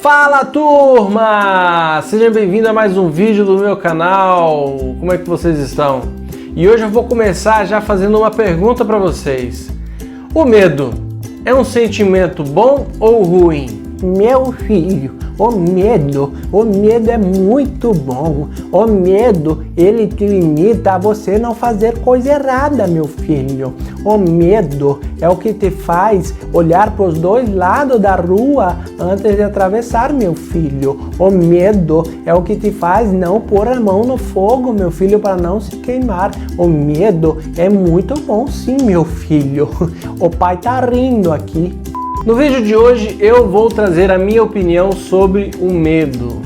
Fala, turma! Sejam bem-vindos a mais um vídeo do meu canal. Como é que vocês estão? E hoje eu vou começar já fazendo uma pergunta para vocês. O medo é um sentimento bom ou ruim? Meu filho, o medo é muito bom. O medo, ele te limita a você não fazer coisa errada, meu filho. O medo é o que te faz olhar para os dois lados da rua antes de atravessar, meu filho. O medo é o que te faz não pôr a mão no fogo, meu filho, para não se queimar. O medo é muito bom, sim, meu filho. O pai tá rindo aqui. No vídeo de hoje eu vou trazer a minha opinião sobre o medo.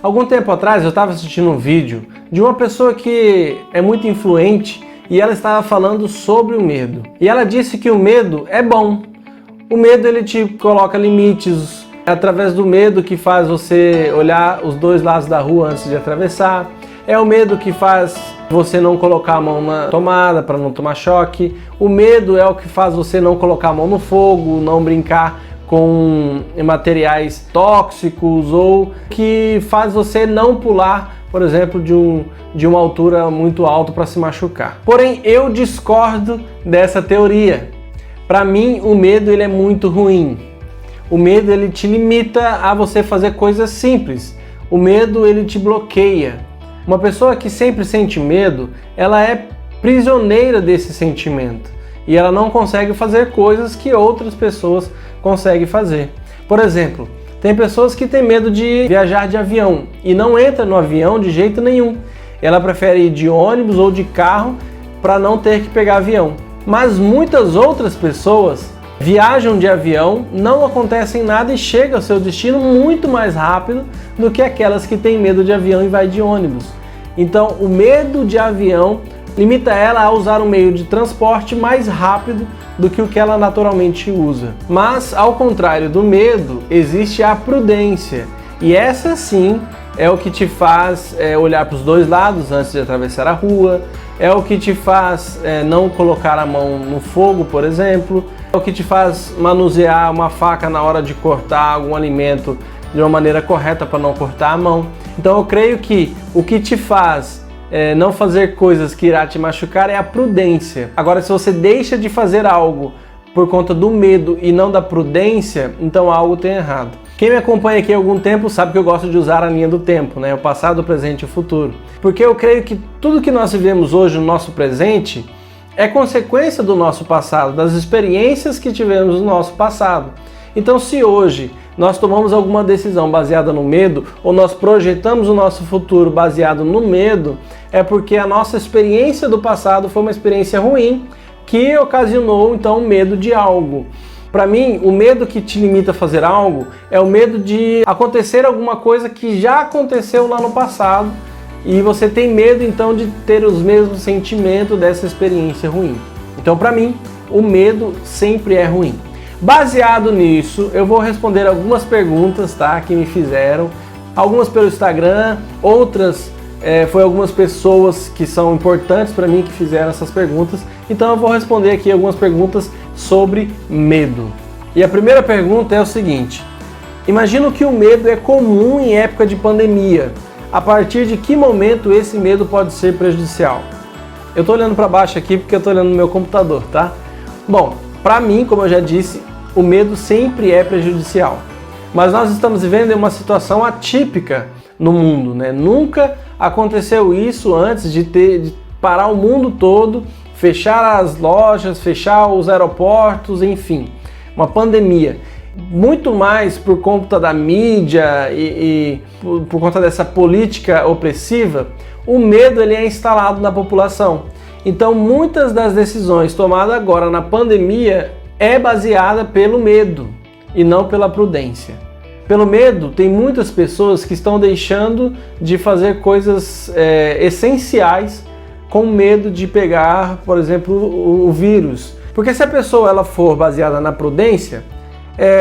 Algum tempo atrás eu estava assistindo um vídeo de uma pessoa que é muito influente e ela estava falando sobre o medo. E ela disse que o medo é bom. O medo ele te coloca limites. É através do medo que faz você olhar os dois lados da rua antes de atravessar. É o medo que faz você não colocar a mão na tomada para não tomar choque. O medo é o que faz você não colocar a mão no fogo, não brincar com materiais tóxicos ou que faz você não pular, por exemplo, de uma altura muito alta para se machucar. Porém, eu discordo dessa teoria. Para mim, o medo ele é muito ruim. O medo ele te limita a você fazer coisas simples. O medo ele te bloqueia. Uma pessoa que sempre sente medo, ela é prisioneira desse sentimento e ela não consegue fazer coisas que outras pessoas conseguem fazer. Por exemplo, tem pessoas que têm medo de viajar de avião e não entra no avião de jeito nenhum. Ela prefere ir de ônibus ou de carro para não ter que pegar avião. Mas muitas outras pessoas viajam de avião, não acontecem nada e chegam ao seu destino muito mais rápido do que aquelas que têm medo de avião e vai de ônibus. Então, o medo de avião limita ela a usar um meio de transporte mais rápido do que o que ela naturalmente usa. Mas, ao contrário do medo, existe a prudência. E essa sim é o que te faz olhar para os dois lados antes de atravessar a rua, é o que te faz não colocar a mão no fogo, por exemplo, é o que te faz manusear uma faca na hora de cortar algum alimento de uma maneira correta para não cortar a mão. Então eu creio que o que te faz não fazer coisas que irá te machucar é a prudência. Agora, se você deixa de fazer algo por conta do medo e não da prudência, então algo tem errado. Quem me acompanha aqui há algum tempo sabe que eu gosto de usar a linha do tempo, né? O passado, o presente e o futuro. Porque eu creio que tudo que nós vivemos hoje no nosso presente é consequência do nosso passado, das experiências que tivemos no nosso passado. Então, se hoje nós tomamos alguma decisão baseada no medo, ou nós projetamos o nosso futuro baseado no medo, é porque a nossa experiência do passado foi uma experiência ruim que ocasionou, então, medo de algo. Para mim, o medo que te limita a fazer algo é o medo de acontecer alguma coisa que já aconteceu lá no passado e você tem medo, então, de ter os mesmos sentimentos dessa experiência ruim. Então, para mim, o medo sempre é ruim. Baseado nisso, eu vou responder algumas perguntas, tá, que me fizeram, algumas pelo Instagram, outras foi algumas pessoas que são importantes para mim que fizeram essas perguntas. Então eu vou responder aqui algumas perguntas sobre medo. E a primeira pergunta é o seguinte: imagino que o medo é comum em época de pandemia. A partir de que momento esse medo pode ser prejudicial? Eu estou olhando para baixo aqui porque eu estou olhando no meu computador, tá? Bom, para mim, como eu já disse, o medo sempre é prejudicial. Mas nós estamos vivendo em uma situação atípica no mundo, né? Nunca aconteceu isso antes de parar o mundo todo, fechar as lojas, fechar os aeroportos, enfim, uma pandemia. Muito mais por conta da mídia e por conta dessa política opressiva, o medo ele é instalado na população. Então, muitas das decisões tomadas agora na pandemia é baseada pelo medo e não pela prudência. Pelo medo, tem muitas pessoas que estão deixando de fazer coisas essenciais com medo de pegar, por exemplo, o vírus. Porque se a pessoa ela for baseada na prudência,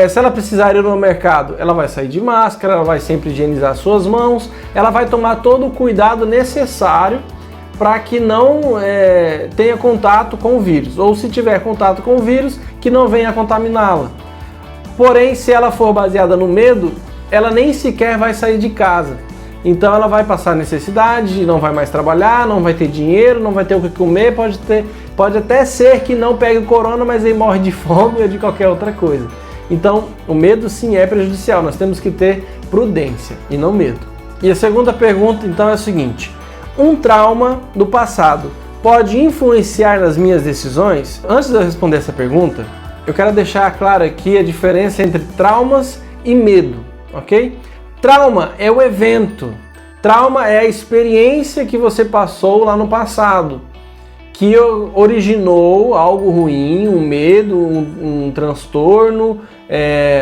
Se ela precisar ir no mercado, ela vai sair de máscara, ela vai sempre higienizar suas mãos, ela vai tomar todo o cuidado necessário para que não tenha contato com o vírus, ou se tiver contato com o vírus, que não venha contaminá-la. Porém, se ela for baseada no medo, ela nem sequer vai sair de casa. Então ela vai passar necessidade, não vai mais trabalhar, não vai ter dinheiro, não vai ter o que comer, pode até ser que não pegue o corona, mas aí morre de fome ou de qualquer outra coisa. Então o medo sim é prejudicial, nós temos que ter prudência e não medo. E a segunda pergunta então é a seguinte: um trauma do passado pode influenciar nas minhas decisões? Antes de eu responder essa pergunta, eu quero deixar claro aqui a diferença entre traumas e medo, ok? Trauma é o evento, trauma é a experiência que você passou lá no passado, que originou algo ruim, um medo, um transtorno,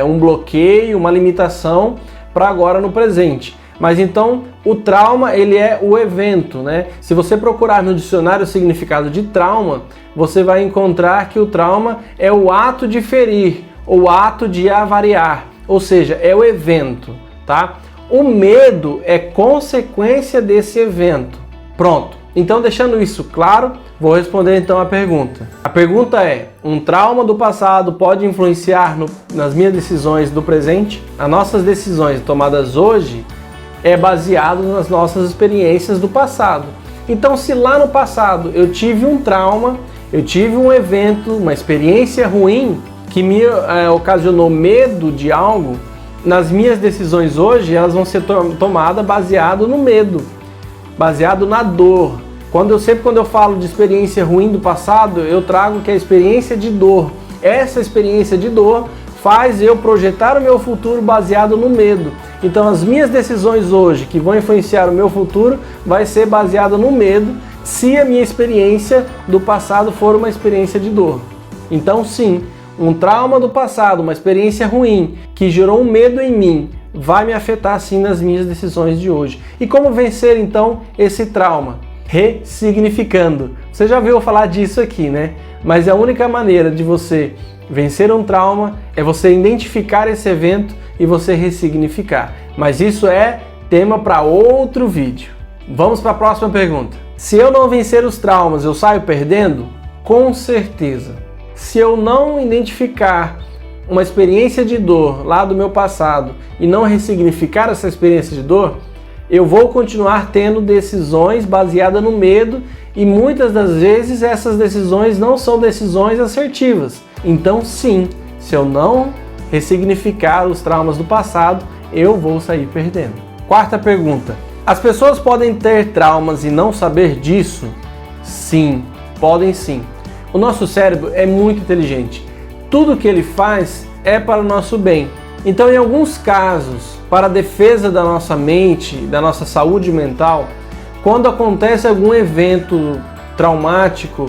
um bloqueio, uma limitação para agora no presente. Mas então o trauma ele é o evento, né? Se você procurar no dicionário o significado de trauma, você vai encontrar que o trauma é o ato de ferir, ou ato de avariar, ou seja, é o evento, tá? O medo é consequência desse evento. Pronto. Então, deixando isso claro, vou responder então a pergunta. A pergunta é: um trauma do passado pode influenciar nas minhas decisões do presente? As nossas decisões tomadas hoje é baseado nas nossas experiências do passado. Então, se lá no passado eu tive um trauma, eu tive um evento, uma experiência ruim que me ocasionou medo de algo, nas minhas decisões hoje elas vão ser tomadas baseado no medo, baseado na dor. Quando eu falo de experiência ruim do passado, eu trago que é a experiência de dor. Essa experiência de dor faz eu projetar o meu futuro baseado no medo. Então as minhas decisões hoje que vão influenciar o meu futuro vai ser baseada no medo, se a minha experiência do passado for uma experiência de dor. Então sim, um trauma do passado, uma experiência ruim que gerou um medo em mim, vai me afetar sim nas minhas decisões de hoje. E como vencer então esse trauma? Ressignificando. Você já ouviu falar disso aqui, né? Mas a única maneira de você vencer um trauma é você identificar esse evento e você ressignificar. Mas isso é tema para outro vídeo. Vamos para a próxima pergunta. Se eu não vencer os traumas, eu saio perdendo? Com certeza. Se eu não identificar uma experiência de dor lá do meu passado e não ressignificar essa experiência de dor, eu vou continuar tendo decisões baseadas no medo e muitas das vezes essas decisões não são decisões assertivas. Então sim, se eu não ressignificar os traumas do passado, eu vou sair perdendo. Quarta pergunta: as pessoas podem ter traumas e não saber disso? Sim, podem sim. O nosso cérebro é muito inteligente. Tudo que ele faz é para o nosso bem. Então, em alguns casos, para a defesa da nossa mente, da nossa saúde mental, quando acontece algum evento traumático,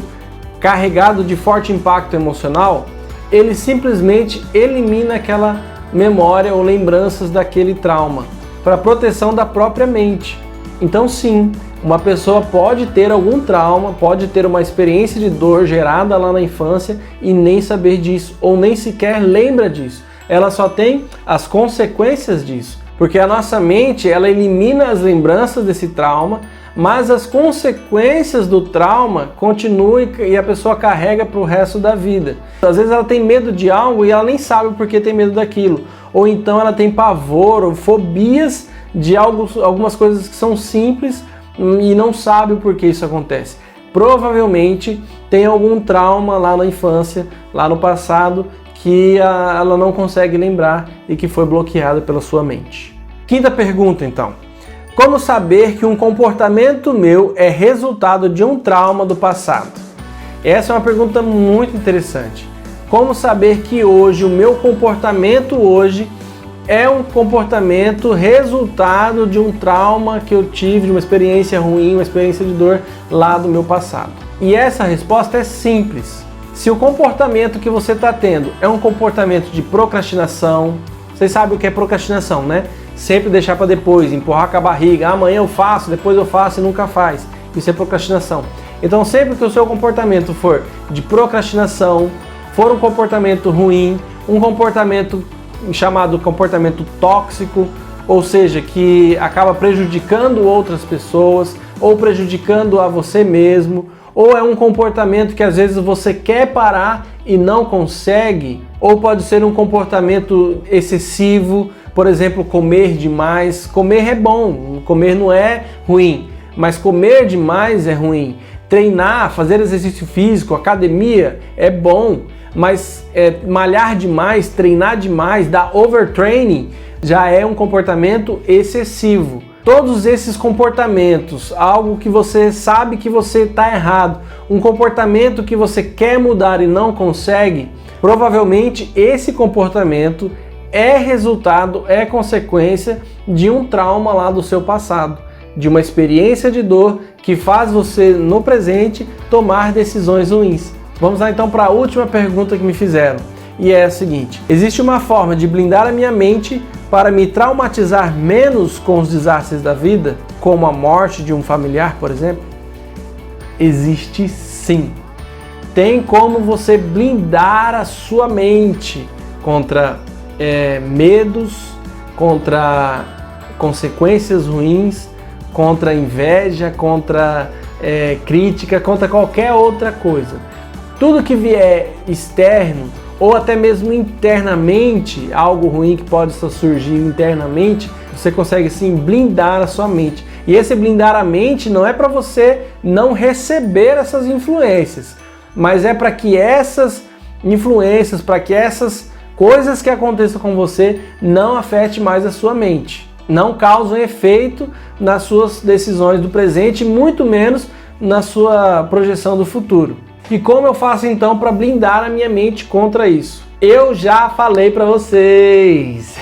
carregado de forte impacto emocional, ele simplesmente elimina aquela memória ou lembranças daquele trauma, para proteção da própria mente. Então sim, uma pessoa pode ter algum trauma, pode ter uma experiência de dor gerada lá na infância e nem saber disso, ou nem sequer lembra disso. Ela só tem as consequências disso, porque a nossa mente ela elimina as lembranças desse trauma, mas as consequências do trauma continuam e a pessoa carrega para o resto da vida. Às vezes ela tem medo de algo e ela nem sabe por que tem medo daquilo, ou então ela tem pavor ou fobias de algumas coisas que são simples e não sabe o porquê isso acontece. Provavelmente tem algum trauma lá na infância, lá no passado, que ela não consegue lembrar e que foi bloqueada pela sua mente. Quinta pergunta então: como saber que um comportamento meu é resultado de um trauma do passado? Essa é uma pergunta muito interessante. Como saber que hoje, o meu comportamento hoje é um comportamento resultado de um trauma que eu tive, de uma experiência ruim, uma experiência de dor lá do meu passado? E essa resposta é simples. Se o comportamento que você está tendo é um comportamento de procrastinação, vocês sabem o que é procrastinação, né? Sempre deixar para depois, empurrar com a barriga, amanhã eu faço, depois eu faço e nunca faz. Isso é procrastinação. Então sempre que o seu comportamento for de procrastinação, for um comportamento ruim, um comportamento chamado comportamento tóxico, ou seja, que acaba prejudicando outras pessoas ou prejudicando a você mesmo, ou é um comportamento que às vezes você quer parar e não consegue, ou pode ser um comportamento excessivo, por exemplo, comer demais. Comer é bom, comer não é ruim, mas comer demais é ruim. Treinar, fazer exercício físico, academia é bom, mas malhar demais, treinar demais, dar overtraining já é um comportamento excessivo. Todos esses comportamentos, algo que você sabe que você está errado, um comportamento que você quer mudar e não consegue, provavelmente esse comportamento é resultado, é consequência de um trauma lá do seu passado, de uma experiência de dor que faz você no presente tomar decisões ruins. Vamos lá então para a última pergunta que me fizeram, e é a seguinte: existe uma forma de blindar a minha mente para me traumatizar menos com os desastres da vida, como a morte de um familiar, por exemplo? Existe sim. Tem como você blindar a sua mente contra medos, contra consequências ruins, contra inveja, contra crítica, contra qualquer outra coisa. Tudo que vier externo, ou até mesmo internamente, algo ruim que pode surgir internamente, você consegue sim blindar a sua mente. E esse blindar a mente não é para você não receber essas influências, mas é para que essas influências, para que essas coisas que aconteçam com você não afetem mais a sua mente, não causem efeito nas suas decisões do presente, muito menos na sua projeção do futuro. E como eu faço então para blindar a minha mente contra isso? Eu já falei para vocês.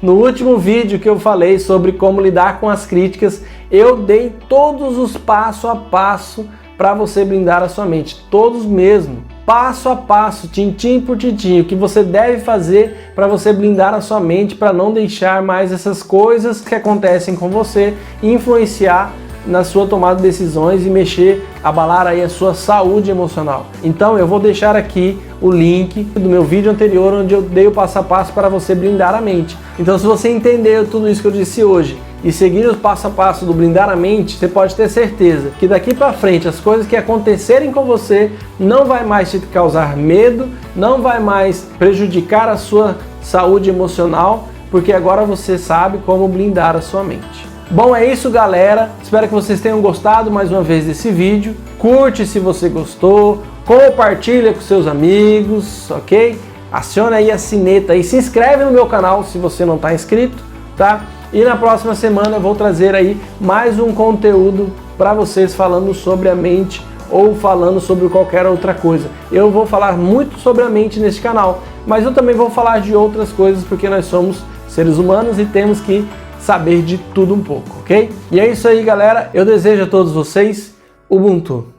No último vídeo que eu falei sobre como lidar com as críticas, eu dei todos os passo a passo para você blindar a sua mente, todos mesmo, passo a passo, tintim por tintim, o que você deve fazer para você blindar a sua mente, para não deixar mais essas coisas que acontecem com você influenciar na sua tomada de decisões e mexer, abalar aí a sua saúde emocional. Então eu vou deixar aqui o link do meu vídeo anterior, onde eu dei o passo a passo para você blindar a mente. Então se você entendeu tudo isso que eu disse hoje e seguir o passo a passo do blindar a mente, você pode ter certeza que daqui para frente as coisas que acontecerem com você não vai mais te causar medo, não vai mais prejudicar a sua saúde emocional, porque agora você sabe como blindar a sua mente. Bom, é isso, galera. Espero que vocês tenham gostado mais uma vez desse vídeo. Curte se você gostou, compartilha com seus amigos, ok? Aciona aí a sineta e se inscreve no meu canal se você não está inscrito, tá? E na próxima semana eu vou trazer aí mais um conteúdo para vocês falando sobre a mente ou falando sobre qualquer outra coisa. Eu vou falar muito sobre a mente neste canal, mas eu também vou falar de outras coisas porque nós somos seres humanos e temos que saber de tudo um pouco, ok? E é isso aí, galera. Eu desejo a todos vocês Ubuntu.